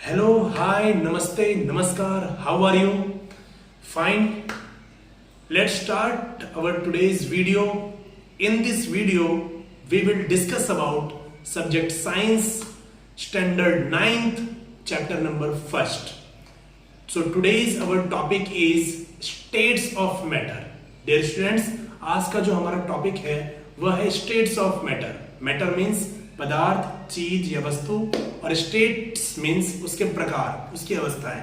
Hello, hi, namaste, namaskar. How are you? Fine. Let's start our today's video. In this video, we will discuss about subject science, standard 9th, chapter number 1st. So today's our topic is states of matter. Dear students, आज का जो हमारा topic है वह है states of matter. Matter means पदार्थ, चीज या वस्तु, और स्टेट्स मीन्स उसके प्रकार, उसकी अवस्थाएं.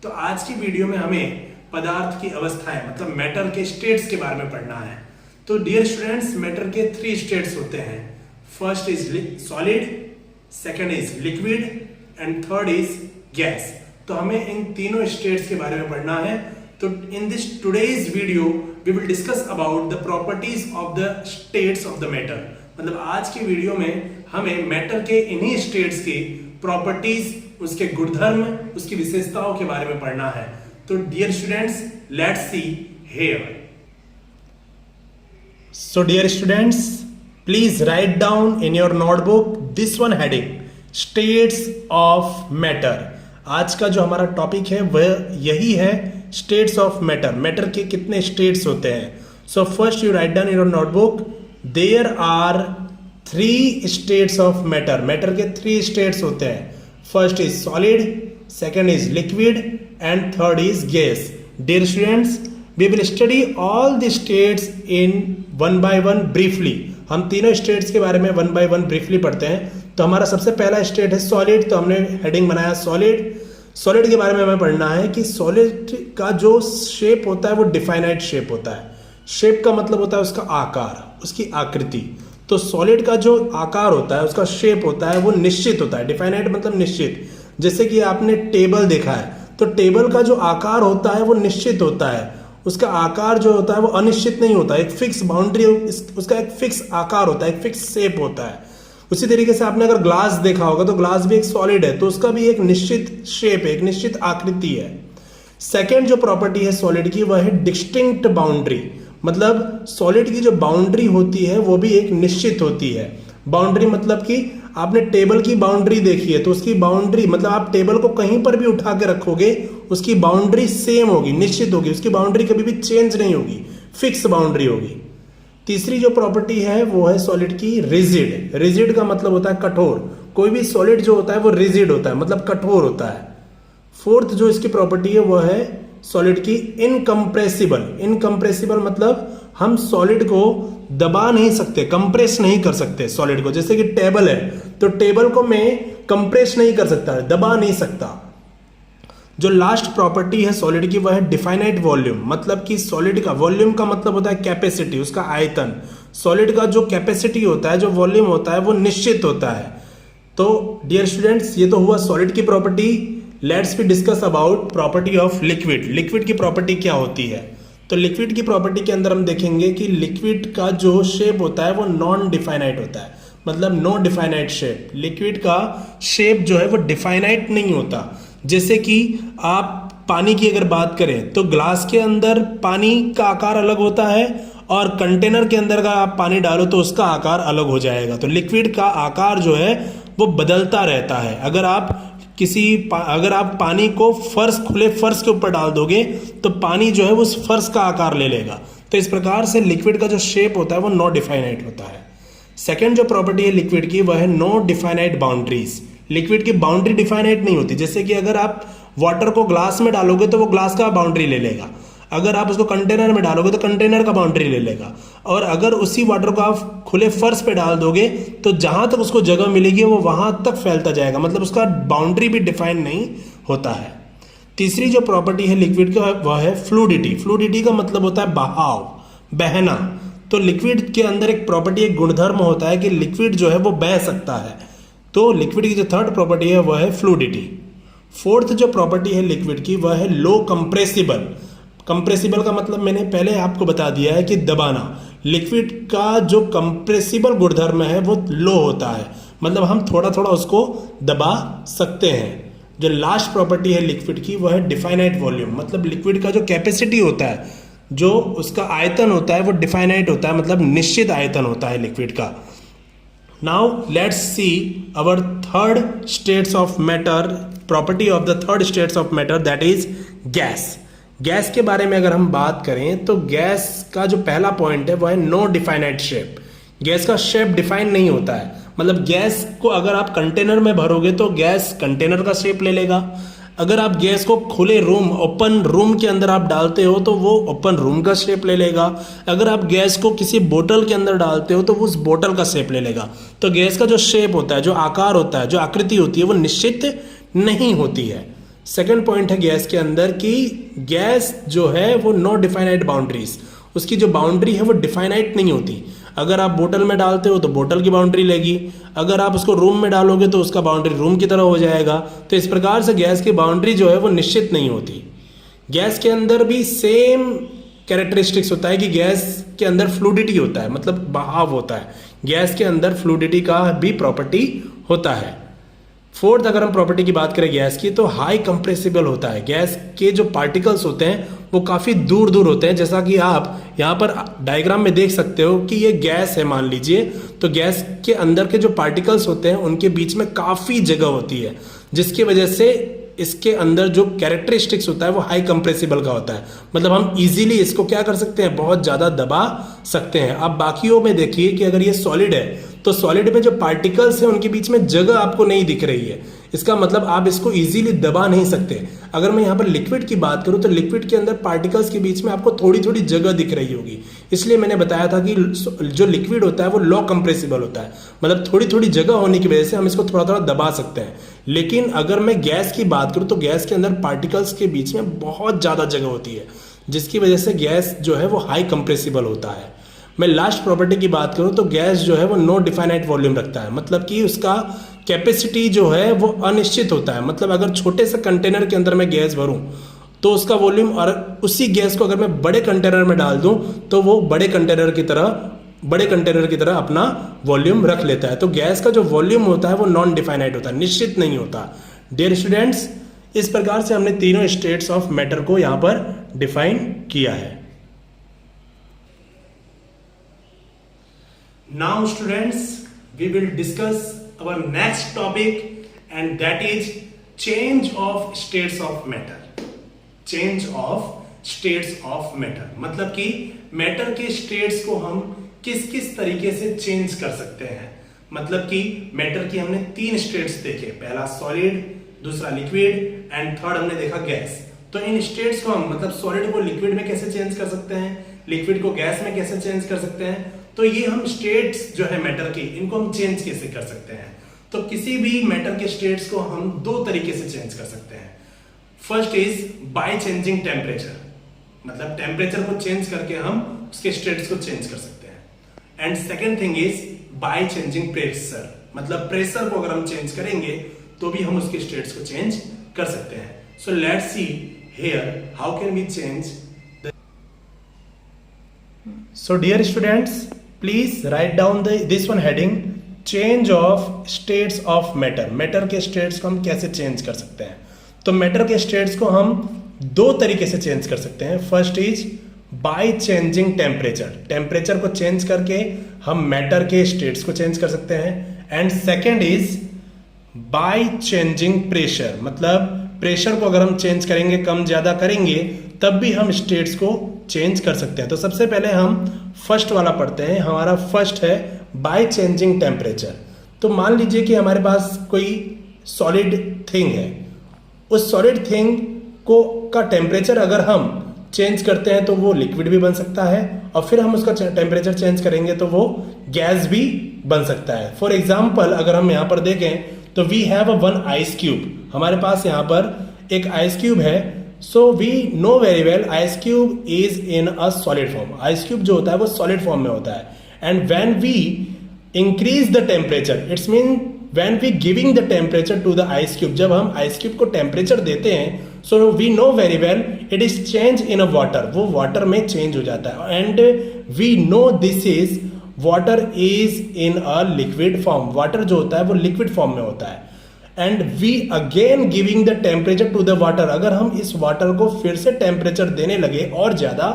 तो आज की वीडियो में हमें पदार्थ की अवस्थाएं मतलब मैटर के स्टेट्स के बारे में पढ़ना है. तो डियर स्टूडेंट्स, मैटर के 3 स्टेट्स होते हैं. First is solid, second is liquid and third is gas. तो हमें इन तीनों स्टेट्स के बारे में पढ़ना है. तो in this today's video we will discuss about the properties of the states of the matter. मतलब आज की वीडियो में हमें मैटर के इन्हीं स्टेट्स की प्रॉपर्टीज, उसके गुणधर्म, उसकी विशेषताओं के बारे में पढ़ना है. तो dear students, let's see here. So dear students, please write down in your notebook this one heading, states of matter. आज का जो हमारा टॉपिक है वह यही है, स्टेट्स ऑफ मैटर. मैटर के कितने स्टेट्स होते हैं. So first you write down in your notebook, there are 3 states of matter. Matter के 3 स्टेट्स होते हैं. First is solid, second is liquid and third is gas. Dear students, we will study all the states in one by one briefly. हम तीनों states के बारे में one by one briefly पढ़ते हैं. तो हमारा सबसे पहला स्टेट है सॉलिड. तो हमने हेडिंग बनाया सॉलिड. सॉलिड के बारे में हमें पढ़ना है कि सॉलिड का जो शेप होता है वो डिफाइनाइट शेप होता है. शेप का मतलब होता है उसका आकार, उसकी आकृति. तो सॉलिड का जो आकार होता है, उसका शेप होता है, वो निश्चित होता है. डिफाइनाइट मतलब निश्चित. जैसे कि आपने टेबल देखा है, तो टेबल का जो आकार होता है वो निश्चित होता है. उसका आकार जो होता है वो अनिश्चित नहीं होता. एक फिक्स बाउंड्री, उसका एक फिक्स आकार होता है, एक फिक्स शेप होता है. उसी तरीके से आपने अगर ग्लास देखा होगा तो ग्लास भी एक सॉलिड है, तो उसका भी एक निश्चित शेप है, एक निश्चित आकृति है. सेकेंड जो प्रॉपर्टी है सॉलिड की वह है डिस्टिंक्ट बाउंड्री. मतलब सॉलिड की जो बाउंड्री होती है वो भी एक निश्चित होती है. बाउंड्री मतलब कि आपने टेबल की बाउंड्री देखी है, तो उसकी बाउंड्री मतलब आप टेबल को कहीं पर भी उठा के रखोगे, उसकी बाउंड्री सेम होगी, निश्चित होगी. उसकी बाउंड्री कभी भी चेंज नहीं होगी, फिक्स बाउंड्री होगी. तीसरी जो प्रॉपर्टी है वो है सॉलिड की रिजिड. रिजिड का मतलब होता है कठोर. कोई भी सॉलिड जो होता है वो रिजिड होता है, मतलब कठोर होता है. फोर्थ जो इसकी प्रॉपर्टी है वो है सॉलिड की इनकम्प्रेसिबल. इनकम्प्रेसिबल मतलब हम सॉलिड को दबा नहीं सकते, कंप्रेस नहीं कर सकते सॉलिड को. जैसे कि टेबल है, तो टेबल को मैं कंप्रेस नहीं कर सकता, दबा नहीं सकता. जो लास्ट प्रॉपर्टी है सॉलिड की वह है डिफाइनाइट वॉल्यूम. मतलब कि सॉलिड का वॉल्यूम का मतलब होता है कैपेसिटी, उसका आयतन. सॉलिड का जो कैपेसिटी होता है, जो वॉल्यूम होता है, वो निश्चित होता है. तो डियर स्टूडेंट्स, ये तो हुआ सॉलिड की property. Let's be discuss about property of liquid. Liquid की प्रॉपर्टी क्या होती है. तो लिक्विड की प्रॉपर्टी के अंदर हम देखेंगे कि लिक्विड का जो शेप होता है वो नॉन डिफाइनाइट होता है, मतलब नो डिफाइनाइट शेप. लिक्विड का शेप जो है वो डिफाइनाइट नहीं होता. जैसे कि आप पानी की अगर बात करें तो ग्लास के अंदर पानी का आकार अलग होता है और कंटेनर के अंदर का आप पानी डालो तो उसका आकार अलग हो जाएगा. तो लिक्विड का आकार जो है वो बदलता रहता है. अगर आप पानी को खुले फर्श के ऊपर डाल दोगे तो पानी जो है वो उस फर्श का आकार ले लेगा. तो इस प्रकार से लिक्विड का जो शेप होता है वो नो डिफाइनाइट होता है. सेकेंड जो प्रॉपर्टी है लिक्विड की वह है नो डिफाइनाइट बाउंड्रीज. लिक्विड की बाउंड्री डिफाइनाइट नहीं होती. जैसे कि अगर आप वाटर को ग्लास में डालोगे तो वो ग्लास का बाउंड्री ले लेगा. अगर आप उसको कंटेनर में डालोगे तो कंटेनर का बाउंड्री ले लेगा. और अगर उसी वाटर को आप खुले फर्श पे डाल दोगे तो जहां तक उसको जगह मिलेगी वो वहां तक फैलता जाएगा. मतलब उसका बाउंड्री भी डिफाइन नहीं होता है. तीसरी जो प्रॉपर्टी है लिक्विड का वह है फ्लूडिटी. फ्लूडिटी का मतलब होता है बहाव, बहना. तो लिक्विड के अंदर एक प्रॉपर्टी, एक गुणधर्म होता है कि लिक्विड जो है वो बह सकता है. तो लिक्विड की जो थर्ड प्रॉपर्टी है वह है फ्लूडिटी. फोर्थ जो प्रॉपर्टी है लिक्विड की वह है लो कंप्रेसिबल. कंप्रेसिबल का मतलब मैंने पहले आपको बता दिया है कि दबाना. लिक्विड का जो कंप्रेसिबल गुणधर्म है वो लो होता है, मतलब हम थोड़ा थोड़ा उसको दबा सकते हैं. जो लास्ट प्रॉपर्टी है लिक्विड की वह है डिफाइनाइट वॉल्यूम. मतलब लिक्विड का जो कैपेसिटी होता है, जो उसका आयतन होता है वो डिफाइनाइट होता है, मतलब निश्चित आयतन होता है लिक्विड का. Now let's see our third states of matter property of the third states of matter that is gas. Gas के बारे में अगर हम बात करें तो गैस का जो पहला पॉइंट है वो है नो डिफाइनाइट शेप। गैस का शेप डिफाइन नहीं होता है, मतलब गैस को अगर आप कंटेनर में भरोगे तो गैस कंटेनर का शेप ले लेगा। अगर आप गैस को खुले रूम, ओपन रूम के अंदर आप डालते हो तो वो ओपन रूम का शेप ले लेगा। अगर आप गैस को किसी बोतल के अंदर डालते हो तो वो उस बोतल का शेप ले लेगा। तो गैस का जो शेप होता है, जो आकार होता है, जो आकृति होती है वो निश्चित नहीं होती है। सेकंड पॉइंट है गैस के अंदर कि गैस जो है वो नो डिफाइनाइट बाउंड्रीज, उसकी जो बाउंड्री है वो डिफाइनाइट नहीं होती। अगर आप बोतल में डालते हो तो बोतल की बाउंड्री लेगी, अगर आप उसको रूम में डालोगे तो उसका बाउंड्री रूम की तरह हो जाएगा। तो इस प्रकार से गैस की बाउंड्री जो है वो निश्चित नहीं होती। गैस के अंदर भी सेम कैरेक्टरिस्टिक्स होता है कि गैस के अंदर फ्लूडिटी होता है, मतलब बहाव होता है। गैस के अंदर फ्लूडिटी का भी प्रॉपर्टी होता है। फोर्थ, अगर हम प्रॉपर्टी की बात करें गैस की, तो हाई कंप्रेसिबल होता है। गैस के जो पार्टिकल्स होते हैं वो काफ़ी दूर दूर होते हैं, जैसा कि आप यहाँ पर डायग्राम में देख सकते हो कि ये गैस है मान लीजिए। तो गैस के अंदर के जो पार्टिकल्स होते हैं उनके बीच में काफ़ी जगह होती है, जिसकी वजह से इसके अंदर जो कैरेक्टरिस्टिक्स होता है वो हाई कंप्रेसिबल का होता है। मतलब हम इजीली इसको क्या कर सकते हैं, बहुत ज़्यादा दबा सकते हैं। अब बाकियों में देखिए कि अगर ये सॉलिड है तो सॉलिड में जो पार्टिकल्स हैं उनके बीच में जगह आपको नहीं दिख रही है, इसका मतलब आप इसको इजीली दबा नहीं सकते। अगर मैं यहाँ पर लिक्विड की बात करूँ तो लिक्विड के अंदर पार्टिकल्स के बीच में आपको थोड़ी थोड़ी जगह दिख रही होगी, इसलिए मैंने बताया था कि जो लिक्विड होता है वो लो कंप्रेसिबल होता है, मतलब थोड़ी थोड़ी जगह होने की वजह से हम इसको थोड़ा थोड़ा दबा सकते हैं। लेकिन अगर मैं गैस की बात करूँ तो गैस के अंदर पार्टिकल्स के बीच में बहुत ज़्यादा जगह होती है, जिसकी वजह से गैस जो है वो हाई कंप्रेसिबल होता है। मैं लास्ट प्रॉपर्टी की बात करूं तो गैस जो है वो नो डिफाइनाइट वॉल्यूम रखता है, मतलब कि उसका कैपेसिटी जो है वो अनिश्चित होता है। मतलब अगर छोटे से कंटेनर के अंदर मैं गैस भरूं तो उसका वॉल्यूम, और उसी गैस को अगर मैं बड़े कंटेनर में डाल दूं तो वो बड़े कंटेनर की तरह अपना वॉल्यूम रख लेता है। तो गैस का जो वॉल्यूम होता है वो नॉन डिफाइनाइट होता है, निश्चित नहीं होता। डियर स्टूडेंट्स, इस प्रकार से हमने तीनों स्टेट्स ऑफ मैटर को यहां पर डिफाइन किया है। Now students, we will discuss our next topic and that is change of states of matter. Change of states of matter मतलब कि मैटर के स्टेट्स को हम किस किस तरीके से चेंज कर सकते हैं। मतलब कि मैटर की हमने 3 स्टेट्स देखे, पहला सॉलिड, दूसरा लिक्विड एंड थर्ड हमने देखा गैस। तो इन स्टेट्स को हम, मतलब सॉलिड को लिक्विड में कैसे चेंज कर सकते हैं, लिक्विड को गैस में कैसे चेंज कर सकते हैं, तो ये हम स्टेट्स जो है मैटर की, इनको हम चेंज कैसे कर सकते हैं। तो किसी भी मैटर के स्टेट्स को हम 2 तरीके से चेंज कर सकते हैं। First is by changing temperature, मतलब टेम्परेचर को चेंज करके हम उसके स्टेट्स को चेंज कर सकते हैं। And second thing is by changing pressure, मतलब प्रेशर को अगर हम चेंज करेंगे तो भी हम उसके स्टेट्स को चेंज कर सकते हैं। So let's see here how can we change. So dear students, please write down this one heading, change of states of matter. Matter के स्टेट्स को हम कैसे चेंज कर सकते हैं। तो मैटर के स्टेट्स को हम 2 तरीके से चेंज कर सकते हैं। First is by changing temperature, temperature को चेंज करके हम मैटर के स्टेट्स को चेंज कर सकते हैं। And second is by changing pressure, मतलब प्रेशर को अगर हम चेंज करेंगे, कम ज्यादा करेंगे, तब भी हम स्टेट्स को चेंज कर सकते हैं। तो सबसे पहले हम फर्स्ट वाला पढ़ते हैं। हमारा फर्स्ट है बाय चेंजिंग टेम्परेचर। तो मान लीजिए कि हमारे पास कोई सॉलिड थिंग है, उस सॉलिड थिंग को का टेम्परेचर अगर हम चेंज करते हैं तो वो लिक्विड भी बन सकता है, और फिर हम उसका टेम्परेचर चेंज करेंगे तो वो गैस भी बन सकता है। फॉर एग्जाम्पल अगर हम यहाँ पर देखें तो we have a 1 ice cube, हमारे पास यहाँ पर एक आइस क्यूब है। So we know very well ice cube is in a solid form, ice cube जो होता है वो सॉलिड फॉर्म में होता है। And when we increase the temperature, it's mean when we giving the temperature to the ice cube, जब हम ice cube को टेम्परेचर देते हैं, so we know very well it is change in a water, वो water में change हो जाता है। And we know this is water is in a liquid form, water जो होता है वो लिक्विड फॉर्म में होता है। And we again giving the temperature to the water, अगर हम इस वाटर को फिर से टेम्परेचर देने लगे और ज्यादा,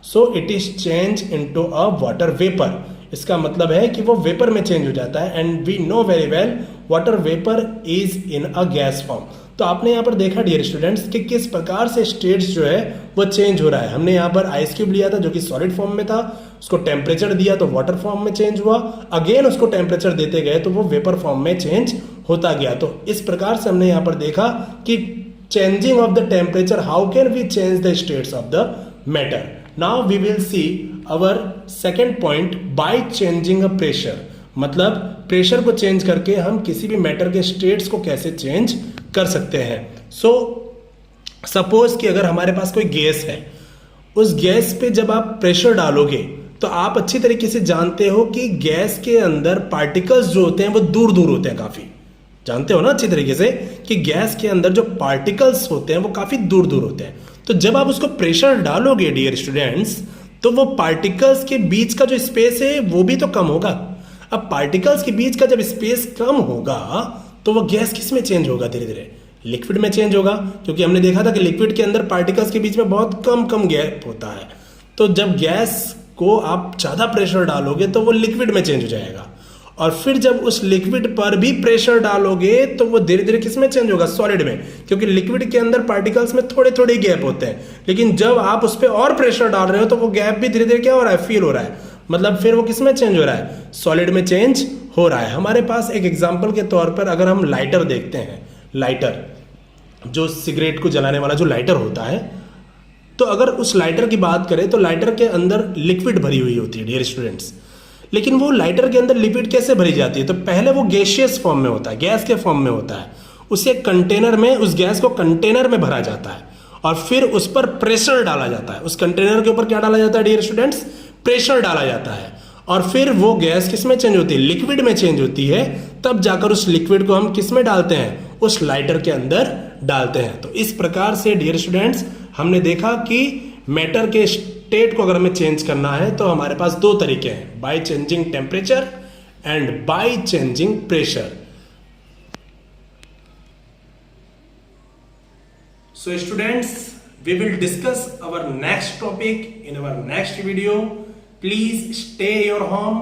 so it is change into a water vapour, इसका मतलब है कि वो वेपर में चेंज हो जाता है। And we know very well water vapour is in a gas form. तो आपने यहाँ पर देखा डियर स्टूडेंट्स कि किस प्रकार से स्टेट्स जो है वो चेंज हो रहा है। हमने यहाँ पर आइस क्यूब लिया था जो कि सॉलिड फॉर्म में था, उसको टेम्परेचर दिया तो वाटर फॉर्म में चेंज हुआ, अगेन उसको टेम्परेचर देते गए तो वो वेपर फॉर्म में चेंज होता गया। तो इस प्रकार से हमने यहाँ पर देखा कि changing of the temperature, how can we change the states of the matter? Now we will see our second point by changing a pressure। मतलब प्रेशर को चेंज करके हम किसी भी मैटर के स्टेट्स को कैसे चेंज कर सकते हैं। सो सपोज कि अगर हमारे पास कोई गैस है, उस गैस पे जब आप प्रेशर डालोगे तो आप अच्छी तरीके से जानते हो कि गैस के अंदर पार्टिकल्स जो होते हैं वो दूर दूर होते हैं, काफी जानते हो ना अच्छी तरीके से कि गैस के अंदर जो पार्टिकल्स होते हैं वो काफी दूर दूर होते हैं। तो जब आप उसको प्रेशर डालोगे डियर स्टूडेंट्स तो वो पार्टिकल्स के बीच का जो स्पेस है वो भी तो कम होगा। अब पार्टिकल्स के बीच का जब स्पेस कम होगा तो वो गैस किस में चेंज होगा? धीरे धीरे लिक्विड में चेंज होगा, क्योंकि हमने देखा था कि लिक्विड के अंदर पार्टिकल्स के बीच में बहुत कम कम गैप होता है। तो जब गैस को आप ज्यादा प्रेशर डालोगे तो वो लिक्विड में चेंज हो जाएगा, और फिर जब उस लिक्विड पर भी प्रेशर डालोगे तो वो धीरे धीरे किस में चेंज होगा? सॉलिड में, क्योंकि लिक्विड के अंदर पार्टिकल्स में थोड़े थोड़े गैप होते हैं। लेकिन जब आप उस पर और प्रेशर डाल रहे हो तो वो गैप भी धीरे धीरे क्या हो रहा है? फील हो रहा है। मतलब फिर वो किस में चेंज हो रहा है? सॉलिड में चेंज हो रहा है। हमारे पास एक एग्जाम्पल के तौर पर अगर हम लाइटर देखते हैं, लाइटर जो सिगरेट को जलाने वाला जो लाइटर होता है, तो अगर उस लाइटर की बात करें तो लाइटर के अंदर लिक्विड भरी हुई होती है डियर स्टूडेंट्स। लेकिन वो लाइटर के अंदर लिक्विड कैसे भरी जाती है? तो पहले वो गैसियस फॉर्म में होता है, गैस के फॉर्म में होता है। उसे कंटेनर में, उस गैस को कंटेनर में भरा जाता है और फिर उस पर प्रेशर डाला जाता है। उस कंटेनर के ऊपर क्या डाला जाता है डियर स्टूडेंट्स? प्रेशर डाला जाता है, और फिर वो गैस किस में चेंज होती है? लिक्विड में चेंज होती है। तब जाकर उस लिक्विड को हम किस में डालते हैं? उस लाइटर के अंदर डालते हैं। तो इस प्रकार से डियर स्टूडेंट्स हमने देखा कि मैटर के स्टेट को अगर हमें चेंज करना है तो हमारे पास दो तरीके हैं, by changing temperature and by changing pressure. So students, we will discuss our next topic in our next video. Please stay your home,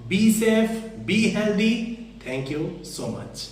be safe, be healthy. Thank you so much.